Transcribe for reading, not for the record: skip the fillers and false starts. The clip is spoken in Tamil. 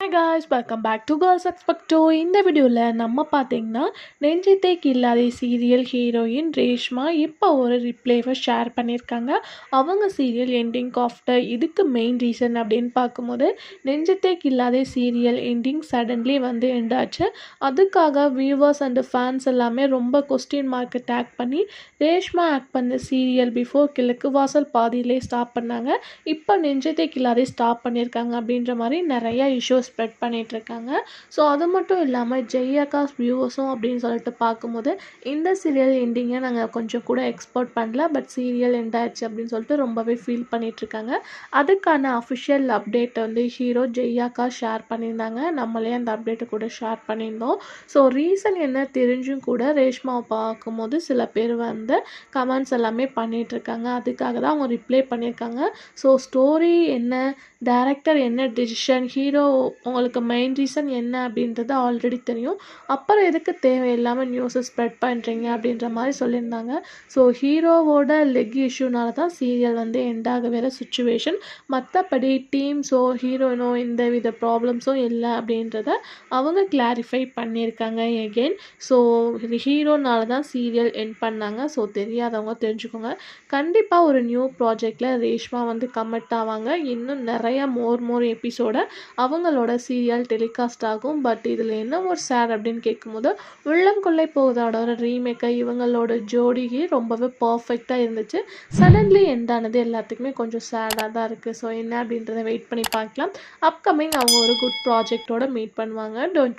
Hi guys, welcome back to Girls Expect 2. இந்த வீடியோவில் நம்ம பார்த்தீங்கன்னா நெஞ்சத்தை கில்லாதே சீரியல் ஹீரோயின் ரேஷ்மா இப்போ ஒரு ரிப்ளேவை ஷேர் பண்ணியிருக்காங்க. அவங்க சீரியல் எண்டிங் ஆஃப்டர் இதுக்கு மெயின் ரீசன் அப்படின்னு பார்க்கும்போது நெஞ்சத்தை கில்லாதே சீரியல் எண்டிங் சடன்லி வந்து எண்டாச்சு. அதுக்காக வியூவர்ஸ் அண்ட் ஃபேன்ஸ் எல்லாமே ரொம்ப கொஸ்டின் மார்க்கு டேக் பண்ணி ரேஷ்மா ஆக்ட் பண்ண சீரியல் பிஃபோர் கிழக்கு வாசல் பாதியிலே ஸ்டாப் பண்ணாங்க. இப்போ நெஞ்சத்தை கில்லாதே ஸ்டாப் பண்ணியிருக்காங்க அப்படின்ற மாதிரி நிறைய இஷ்யூஸ் ஸ்ப்ரெட் பண்ணிகிட்ருக்காங்க. ஸோ அது மட்டும் இல்லாமல் ஜெய்யாக்காஸ் வியூவர்ஸும் அப்படின்னு சொல்லிட்டு பார்க்கும்போது இந்த சீரியல் எண்டிங்கை நாங்கள் கொஞ்சம் கூட எக்ஸ்போர்ட் பண்ணல, பட் சீரியல் எண்ட் ஆயிடுச்சு அப்படின்னு சொல்லிட்டு ரொம்பவே ஃபீல் பண்ணிகிட்ருக்காங்க. அதுக்கான அஃபிஷியல் அப்டேட் வந்து ஹீரோ ஜெய்யாக்காஸ் ஷேர் பண்ணியிருந்தாங்க. நம்மளே அந்த அப்டேட்டை கூட ஷேர் பண்ணியிருந்தோம். ஸோ ரீசன் என்ன தெரிஞ்சும் கூட ரேஷ்மாவை பார்க்கும்போது சில பேர் வந்து கமெண்ட்ஸ் எல்லாமே பண்ணிகிட்ருக்காங்க. அதுக்காக தான் அவங்க ரிப்ளை பண்ணியிருக்காங்க. ஸோ ஸ்டோரி என்ன, டைரக்டர் என்ன டிசிஷன், ஹீரோ உங்களுக்கு மெயின் ரீசன் என்ன அப்படின்றது ஆல்ரெடி தெரியும், அப்புறம் எதுக்கு தேவையில்லாமல் நியூஸை ஸ்ப்ரெட் பண்ணுறீங்க அப்படின்ற மாதிரி சொல்லியிருந்தாங்க. ஸோ ஹீரோவோட லெக் இஷ்யூனால தான் சீரியல் வந்து எண்ட் ஆக வேறு சுச்சுவேஷன். மற்றபடி டீம்ஸோ ஹீரோயினோ எந்த வித ப்ராப்ளம்ஸும் இல்லை அப்படின்றத அவங்க கிளாரிஃபை பண்ணியிருக்காங்க எகெயின். ஸோ ஹீரோனால தான் சீரியல் எண்ட் பண்ணாங்க. ஸோ தெரியாதவங்க தெரிஞ்சுக்கோங்க. கண்டிப்பாக ஒரு நியூ ப்ராஜெக்டில் ரேஷ்மா வந்து கமிட் ஆவாங்க. இன்னும் நிறைய மோர் எபிசோட அவங்களோட சீரியல் டெலிகாஸ்ட் ஆகும். பட் இதில் என்ன ஒரு சேட் அப்படின்னு கேட்கும்போது உள்ளம் கொள்ளை போகுதோட ரீமேக்கை இவங்களோட ஜோடிக்கு ரொம்பவே பர்ஃபெக்டாக இருந்துச்சு. சடன்லி எண்ட் ஆனது எல்லாத்துக்குமே கொஞ்சம் சேடாக தான் இருக்குது. ஸோ என்ன அப்படின்றத வெயிட் பண்ணி பார்க்கலாம். அப்கமிங் அவங்க ஒரு குட் ப்ராஜெக்டோட மீட் பண்ணுவாங்க. டோன்ட்